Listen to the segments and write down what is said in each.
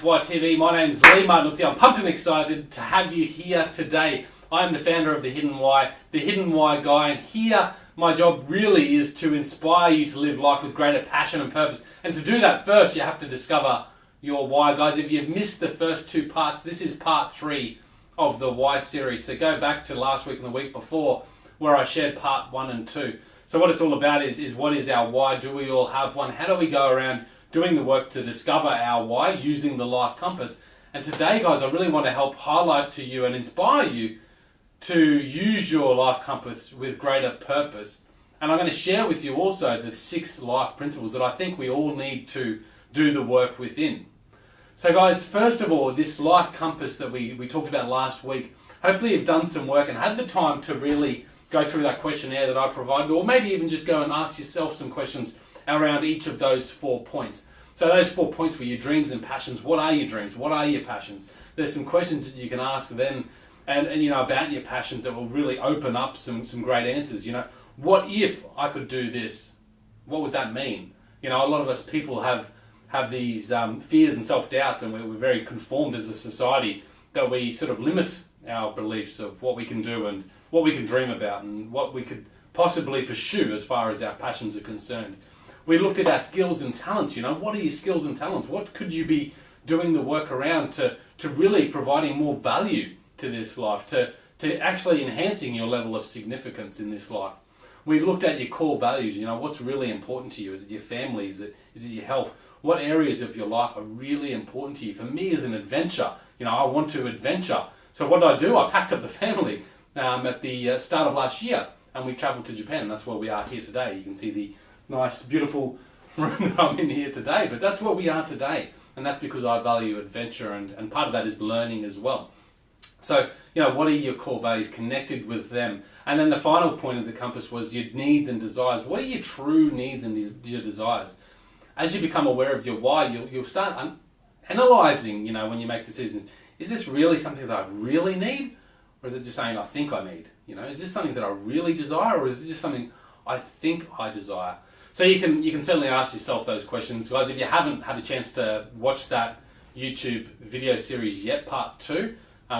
YTV. My name's Lee Martin. I'm pumped and excited to have you here today. I am the founder of The Hidden Why, the Hidden Why guy, and here my job really is to inspire you to live life with greater passion and purpose. And to do that, first you have to discover your why. Guys, if you've missed the first two parts, this is part 3 of the Why series. So go back to last week and the week before where I shared part 1 and 2. So what it's all about is what is our why? Do we all have one? How do we go around doing the work to discover our why using the life compass? And today, guys, I really want to help highlight to you and inspire you to use your life compass with greater purpose. And I'm going to share with you also the 6 life principles that I think we all need to do the work within. So guys, first of all, this life compass that we talked about last week, hopefully you've done some work and had the time to really go through that questionnaire that I provided, or maybe even just go and ask yourself some questions around each of those 4 points. So those 4 points were your dreams and passions. What are your dreams? What are your passions? There's some questions that you can ask then and about your passions that will really open up some great answers. What if I could do this? What would that mean? A lot of us people have these fears and self-doubts, and we're very conformed as a society that we sort of limit our beliefs of what we can do and what we can dream about and what we could possibly pursue as far as our passions are concerned. We looked at our skills and talents. What are your skills and talents? What could you be doing the work around to really providing more value to this life, to actually enhancing your level of significance in this life? We looked at your core values. What's really important to you? Is it your family? Is it your health? What areas of your life are really important to you? For me, as an adventure, I want to adventure. So what did I do? I packed up the family at the start of last year, and we travelled to Japan. That's where we are here today. You can see the nice, beautiful room that I'm in here today, but that's where we are today, and that's because I value adventure, and part of that is learning as well. So, what are your core values, connected with them? And then the final point of the compass was your needs and desires. What are your true needs and your desires? As you become aware of your why, you'll start analysing, when you make decisions. Is this really something that I really need? Or is it just something I think I need? Is this something that I really desire? Or is it just something I think I desire? So you can certainly ask yourself those questions. Guys, if you haven't had a chance to watch that YouTube video series yet, part 2,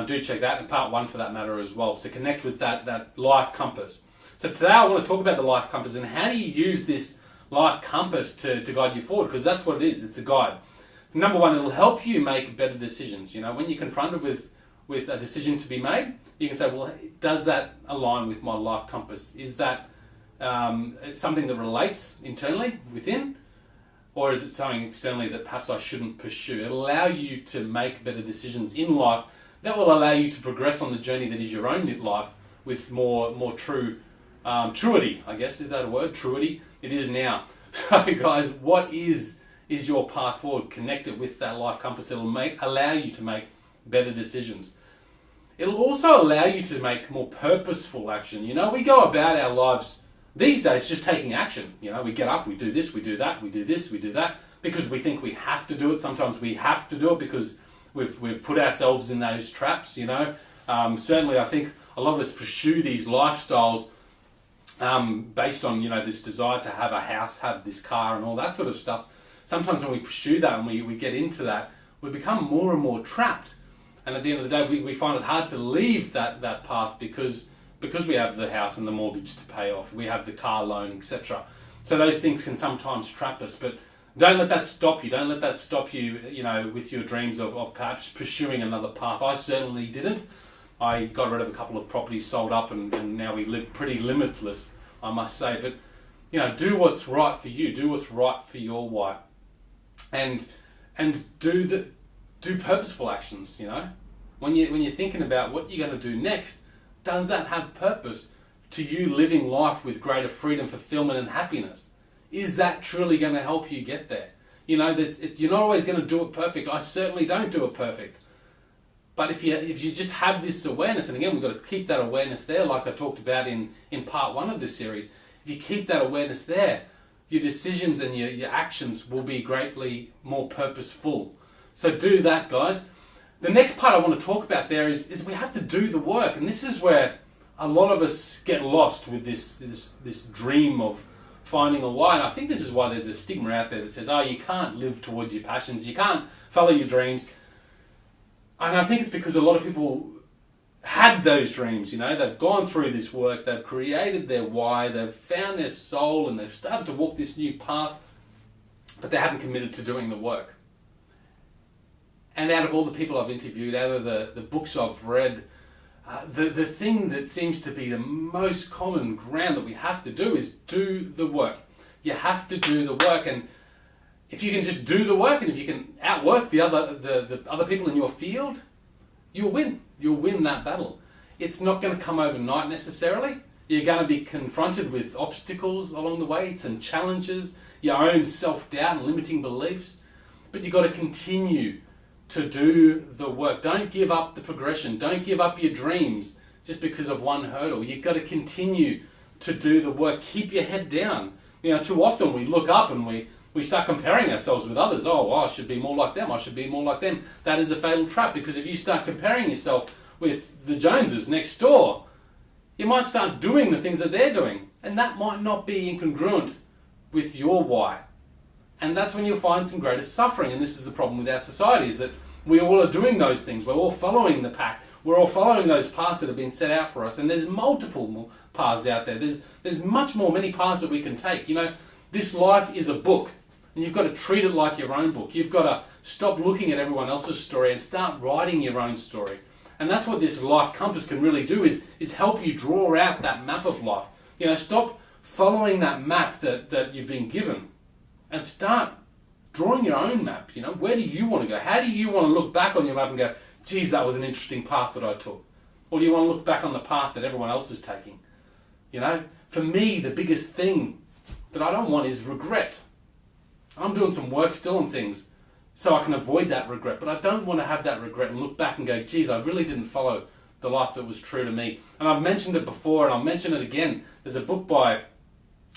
do check that, and part 1 for that matter as well. So connect with that life compass. So today I want to talk about the life compass and how do you use this life compass to guide you forward, because that's what it is. It's a guide. Number 1, it'll help you make better decisions. When you're confronted with a decision to be made, you can say, well, does that align with my life compass? Is that something that relates internally within, or is it something externally that perhaps I shouldn't pursue? It'll allow you to make better decisions in life that will allow you to progress on the journey that is your own life with more true truity, I guess. Is that a word? Truity? It is now. So guys, what is your path forward? Connect it with that life compass. It'll allow you to make better decisions. It'll also allow you to make more purposeful action. We go about our lives these days just taking action. We get up, we do this, we do that, we do this, we do that, because we think we have to do it. Sometimes we have to do it because we've put ourselves in those traps. Certainly I think a lot of us pursue these lifestyles based on this desire to have a house, have this car and all that sort of stuff. Sometimes when we pursue that and we get into that, we become more and more trapped. And at the end of the day, we find it hard to leave that path because we have the house and the mortgage to pay off, we have the car loan, etc. So those things can sometimes trap us, but don't let that stop you. Don't let that stop you, with your dreams of perhaps pursuing another path. I certainly didn't. I got rid of a couple of properties, sold up, and now we live pretty limitless, I must say. But, do what's right for you. Do what's right for your why. And do purposeful actions, When you're thinking about what you're going to do next, does that have purpose to you living life with greater freedom, fulfillment and happiness? Is that truly going to help you get there? You're not always going to do it perfect. I certainly don't do it perfect. But if you just have this awareness, and again, we've got to keep that awareness there, like I talked about in part 1 of this series. If you keep that awareness there, your decisions and your actions will be greatly more purposeful. So do that, guys. The next part I want to talk about there is we have to do the work. And this is where a lot of us get lost with this dream of finding a why. And I think this is why there's a stigma out there that says, oh, you can't live towards your passions, you can't follow your dreams. And I think it's because a lot of people had those dreams, they've gone through this work, they've created their why, they've found their soul, and they've started to walk this new path, but they haven't committed to doing the work. And out of all the people I've interviewed, out of the books I've read, the thing that seems to be the most common ground that we have to do is do the work. You have to do the work, and if you can just do the work, and if you can outwork the other people in your field, you'll win. You'll win that battle. It's not going to come overnight necessarily. You're going to be confronted with obstacles along the way, some challenges, your own self-doubt and limiting beliefs, but you've got to continue to do the work. Don't give up the progression. Don't give up your dreams just because of one hurdle. You've got to continue to do the work. Keep your head down. Too often we look up and we start comparing ourselves with others. Oh, well, I should be more like them. I should be more like them. That is a fatal trap, because if you start comparing yourself with the Joneses next door, you might start doing the things that they're doing, and that might not be incongruent with your why. And that's when you'll find some greater suffering. And this is the problem with our society, is that we all are doing those things. We're all following the pack. We're all following those paths that have been set out for us. And there's multiple paths out there. There's many paths that we can take. This life is a book, and you've got to treat it like your own book. You've got to stop looking at everyone else's story and start writing your own story. And that's what this life compass can really do, is help you draw out that map of life. Stop following that map that you've been given, and start drawing your own map. Where do you want to go? How do you want to look back on your map and go, geez, that was an interesting path that I took? Or do you want to look back on the path that everyone else is taking? For me, the biggest thing that I don't want is regret. I'm doing some work still on things so I can avoid that regret, but I don't want to have that regret and look back and go, geez, I really didn't follow the life that was true to me. And I've mentioned it before, and I'll mention it again. There's a book by,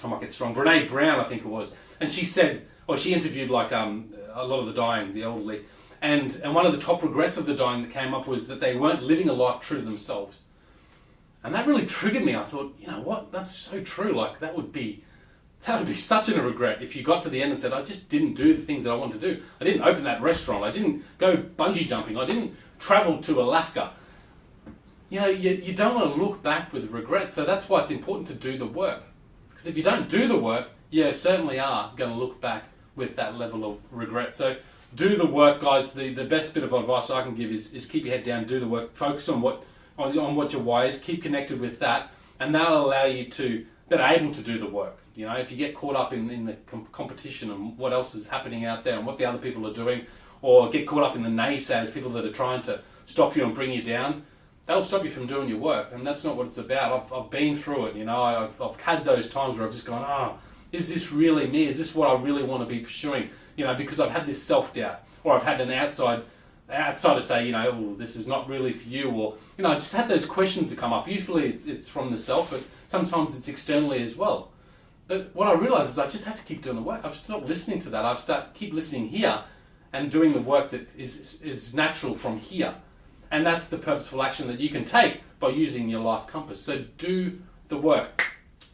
I might get this wrong, Brene Brown, I think it was, and she said, or she interviewed a lot of the dying, the elderly, and one of the top regrets of the dying that came up was that they weren't living a life true to themselves. And that really triggered me. I thought, what? That's so true. That would be such a regret if you got to the end and said, I just didn't do the things that I wanted to do. I didn't open that restaurant. I didn't go bungee jumping. I didn't travel to Alaska. You don't want to look back with regret. So that's why it's important to do the work. Because if you don't do the work, you certainly are going to look back with that level of regret. So do the work, guys. The best bit of advice I can give is keep your head down, do the work, focus on what your why is, keep connected with that, and that'll allow you to be able to do the work. If you get caught up in the competition and what else is happening out there and what the other people are doing, or get caught up in the naysayers, people that are trying to stop you and bring you down, that'll stop you from doing your work, and that's not what it's about. I've been through it. I've had those times where I've just gone, is this really me? Is this what I really want to be pursuing? Because I've had this self-doubt, or I've had an outsider say, this is not really for you, or, I just had those questions that come up. Usually it's from the self, but sometimes it's externally as well. But what I realised is I just have to keep doing the work. I've stopped listening to that. I've keep listening here and doing the work that is natural from here. And that's the purposeful action that you can take by using your life compass. So do the work.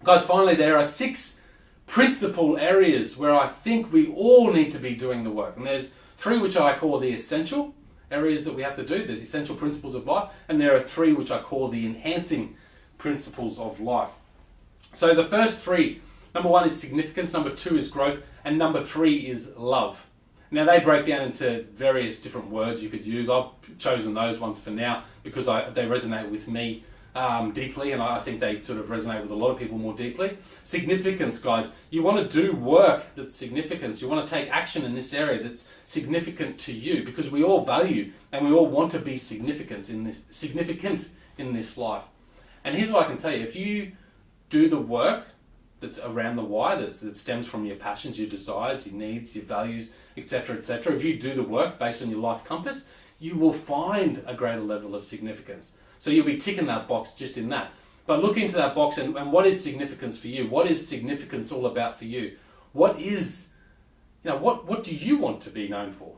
Guys, finally, there are 6 principal areas where I think we all need to be doing the work. And there's 3 which I call the essential areas that we have to do, the essential principles of life. And there are 3 which I call the enhancing principles of life. So the first 3, number 1 is significance, number 2 is growth, and number 3 is love. Now they break down into various different words you could use. I've chosen those ones for now because they resonate with me deeply, and I think they sort of resonate with a lot of people more deeply. Significance, guys. You want to do work that's significant. You want to take action in this area that's significant to you, because we all value and we all want to be significant in this life. And here's what I can tell you. If you do the work that's around the why, that stems from your passions, your desires, your needs, your values, etc., etc. If you do the work based on your life compass, you will find a greater level of significance. So you'll be ticking that box just in that. But look into that box and what is significance for you? What is significance all about for you? What do you want to be known for?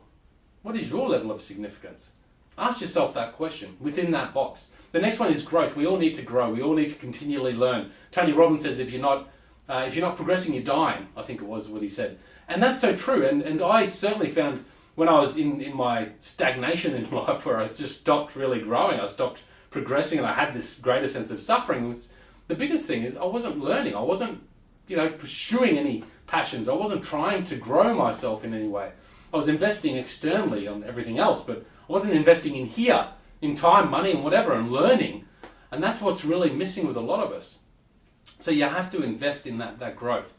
What is your level of significance? Ask yourself that question within that box. The next one is growth. We all need to grow. We all need to continually learn. Tony Robbins says if you're not if you're not progressing, you're dying, I think it was what he said. And that's so true. And I certainly found when I was in my stagnation in life, where I just stopped really growing, I stopped progressing, and I had this greater sense of suffering, was the biggest thing is I wasn't learning. I wasn't, pursuing any passions. I wasn't trying to grow myself in any way. I was investing externally on everything else, but I wasn't investing in here, in time, money, and whatever, and learning. And that's what's really missing with a lot of us. So you have to invest in that growth.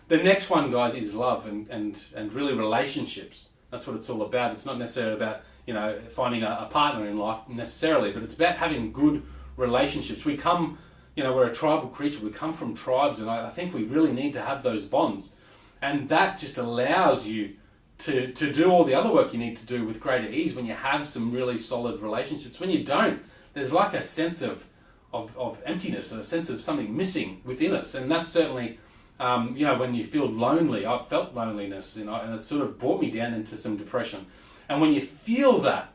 The next one, guys, is love and really relationships. That's what it's all about. It's not necessarily about, finding a partner in life necessarily, but it's about having good relationships. We come, we're a tribal creature. We come from tribes, and I think we really need to have those bonds. And that just allows you to do all the other work you need to do with greater ease when you have some really solid relationships. When you don't, there's like a sense of emptiness, a sense of something missing within us. And that's certainly, when you feel lonely. I've felt loneliness, and it sort of brought me down into some depression. And when you feel that,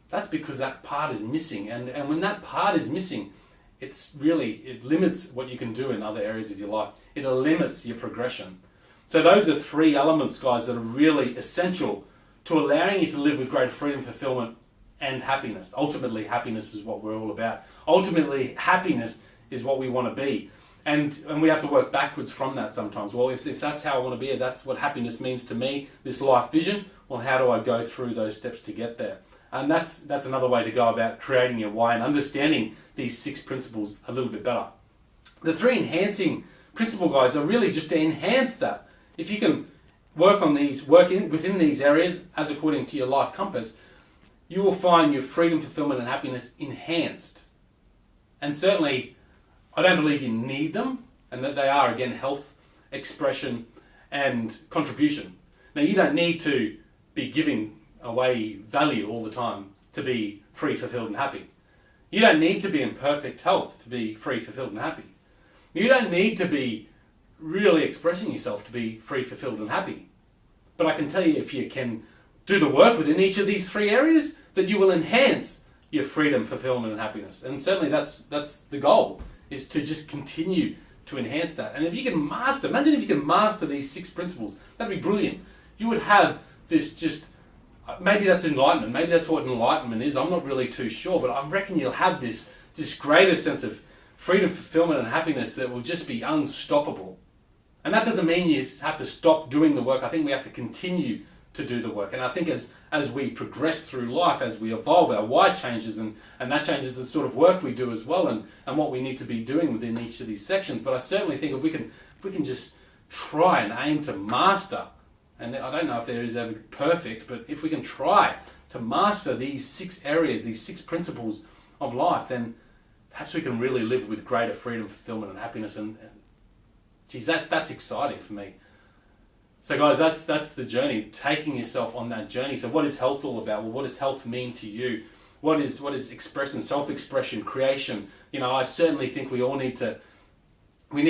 that's because that part is missing. And when that part is missing, it limits what you can do in other areas of your life. It limits your progression. So those are 3 elements, guys, that are really essential to allowing you to live with greater freedom, fulfillment, and happiness. Ultimately, happiness is what we're all about. Ultimately, happiness is what we want to be. And we have to work backwards from that sometimes. Well, if that's how I want to be, if that's what happiness means to me, this life vision, well, how do I go through those steps to get there? And that's another way to go about creating your why and understanding these 6 principles a little bit better. The 3 enhancing principle, guys, are really just to enhance that. If you can work within these areas as according to your life compass, you will find your freedom, fulfillment, and happiness enhanced. And certainly, I don't believe you need them, and that they are, again, health, expression, and contribution. Now, you don't need to be giving away value all the time to be free, fulfilled, and happy. You don't need to be in perfect health to be free, fulfilled, and happy. You don't need to be really expressing yourself to be free, fulfilled, and happy. But I can tell you, if you can do the work within each of these 3 areas, that you will enhance your freedom, fulfillment, and happiness. And certainly that's the goal, is to just continue to enhance that. And if you can imagine if you can master these 6 principles, that'd be brilliant. You would have this maybe that's enlightenment, maybe that's what enlightenment is, I'm not really too sure, but I reckon you'll have this greater sense of freedom, fulfillment, and happiness that will just be unstoppable. And that doesn't mean you have to stop doing the work. I think we have to continue to do the work. And I think as we progress through life, as we evolve, our why changes, and that changes the sort of work we do as well, and what we need to be doing within each of these sections. But I certainly think if we can just try and aim to master, and I don't know if there is ever perfect, but if we can try to master these 6 areas, these 6 principles of life, then perhaps we can really live with greater freedom, fulfillment, and happiness. And geez, that's exciting for me. So guys, that's the journey, taking yourself on that journey. So what is health all about? Well, what does health mean to you? What is expression, self-expression, creation? I certainly think we need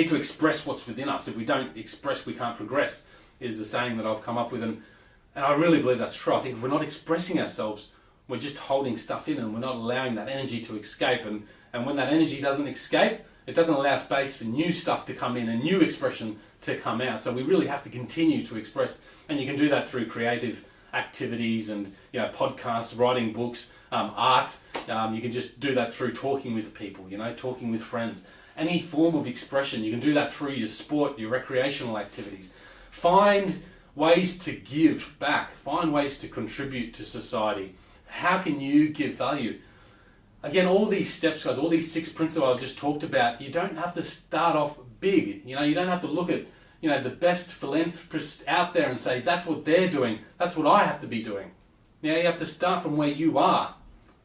to express what's within us. If we don't express, we can't progress, is the saying that I've come up with. And I really believe that's true. I think if we're not expressing ourselves, we're just holding stuff in, and we're not allowing that energy to escape. And when that energy doesn't escape, it doesn't allow space for new stuff to come in and new expression to come out. So we really have to continue to express, and you can do that through creative activities and podcasts, writing books, art. You can just do that through talking with people, talking with friends. Any form of expression, you can do that through your sport, your recreational activities. Find ways to give back. Find ways to contribute to society. How can you give value? Again, all these steps, guys, all these 6 principles I just talked about, you don't have to start off big. You don't have to look at, the best philanthropists out there and say, that's what they're doing, that's what I have to be doing. You have to start from where you are.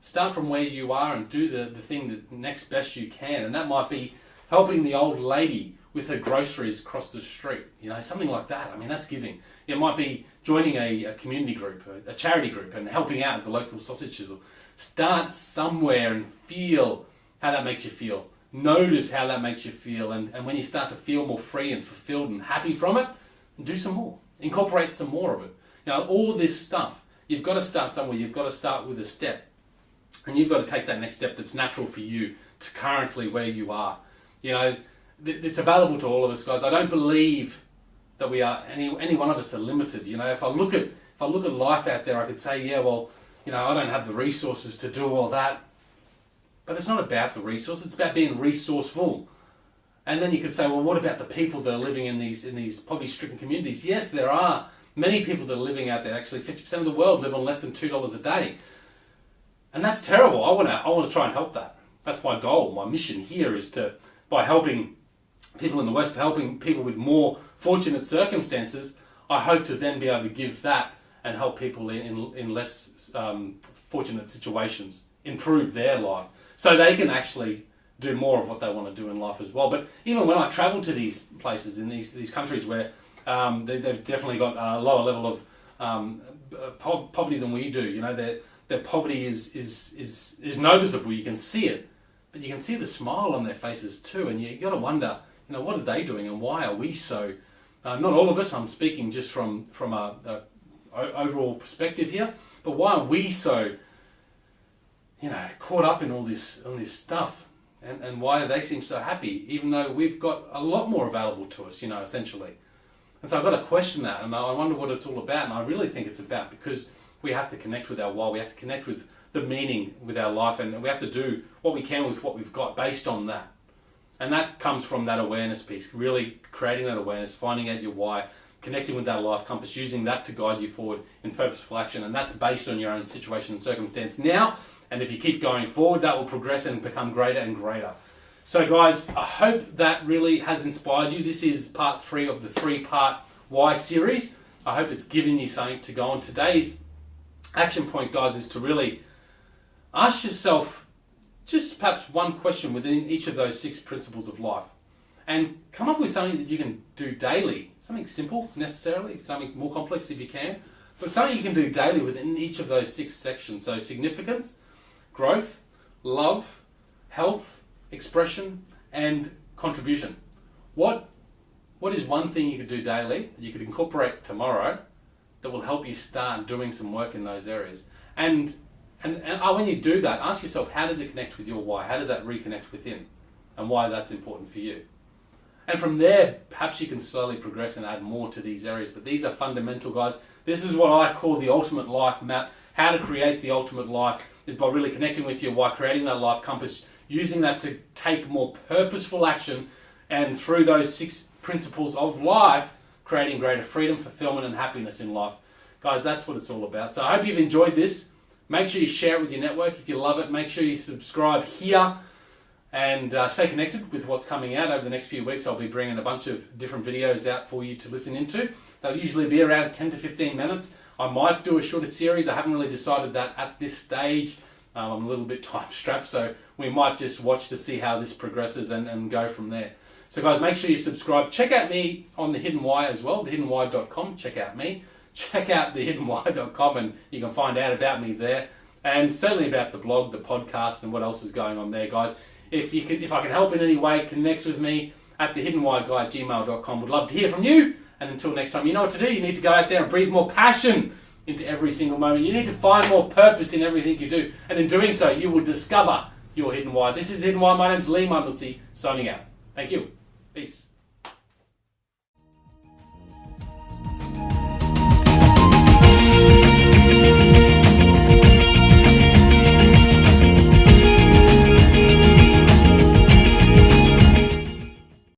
Start from where you are and do the thing that next best you can. And that might be helping the old lady with her groceries across the street. Something like that. I mean, that's giving. It might be joining a community group, a charity group, and helping out at the local sausage chisel. Start somewhere and feel how that makes you feel. Notice how that makes you feel. And when you start to feel more free and fulfilled and happy from it, do some more. Incorporate some more of it. All this stuff, you've got to start somewhere. You've got to start with a step. And you've got to take that next step that's natural for you to currently where you are. it's available to all of us, guys. I don't believe that we are any one of us are limited. You know, if I look at life out there, I could say, yeah, well, you know, I don't have the resources to do all that. But it's not about the resource. It's about being resourceful. And then you could say, well, what about the people that are living in these poverty-stricken communities? Yes, there are many people that are living out there. Actually, 50% of the world live on less than $2 a day, and that's terrible. I want to try and help that. That's my goal. My mission here is to, by helping people in the West, helping people with more fortunate circumstances, I hope to then be able to give that and help people in less fortunate situations improve their life, so they can actually do more of what they want to do in life as well. But even when I travel to these places in these countries where they've definitely got a lower level of poverty than we do, you know, their poverty is noticeable. You can see it, but you can see the smile on their faces too, and you got to wonder, you know, what are they doing and why are we so? Not all of us. I'm speaking just from a overall perspective here, but why are we so, you know, caught up in all this stuff? And why do they seem so happy, even though we've got a lot more available to us, you know, essentially? And so I've got to question that, and I wonder what it's all about. And I really think it's about, because we have to connect with our why, we have to connect with the meaning with our life, and we have to do what we can with what we've got based on that. And that comes from that awareness piece, really creating that awareness, finding out your why, connecting with that life compass, using that to guide you forward in purposeful action. And that's based on your own situation and circumstance now. And if you keep going forward, that will progress and become greater and greater. So guys, I hope that really has inspired you. This is part 3 of the 3-part Why series. I hope it's given you something to go on. Today's action point, guys, is to really ask yourself just perhaps one question within each of those 6 principles of life, and come up with something that you can do daily. Something simple, necessarily, something more complex if you can, but something you can do daily within each of those 6 sections. So significance, growth, love, health, expression, and contribution. What is one thing you could do daily that you could incorporate tomorrow that will help you start doing some work in those areas? And when you do that, ask yourself, how does it connect with your why? How does that reconnect within? And why that's important for you? And from there, perhaps you can slowly progress and add more to these areas. But these are fundamental, guys. This is what I call the ultimate life map. How to create the ultimate life is by really connecting with your why, creating that life compass, using that to take more purposeful action, and through those 6 principles of life, creating greater freedom, fulfillment, and happiness in life. Guys, that's what it's all about. So I hope you've enjoyed this. Make sure you share it with your network. If you love it, make sure you subscribe here and stay connected with what's coming out over the next few weeks. I'll be bringing a bunch of different videos out for you to listen into. They'll usually be around 10 to 15 minutes. I might do a shorter series. I haven't really decided that at this stage. I'm a little bit time strapped, so we might just watch to see how this progresses and go from there. So guys, make sure you subscribe. Check out me on The Hidden Why as well, thehiddenwhy.com. Check out me. Check out thehiddenwhy.com, and you can find out about me there, and certainly about the blog, the podcast, and what else is going on there, guys. If I can help in any way, connect with me at thehiddenwhyguy@gmail.com. Would love to hear from you. And until next time, you know what to do. You need to go out there and breathe more passion into every single moment. You need to find more purpose in everything you do. And in doing so, you will discover your hidden why. This is The Hidden Why. My name's Lee Mundelsey, signing out. Thank you. Peace.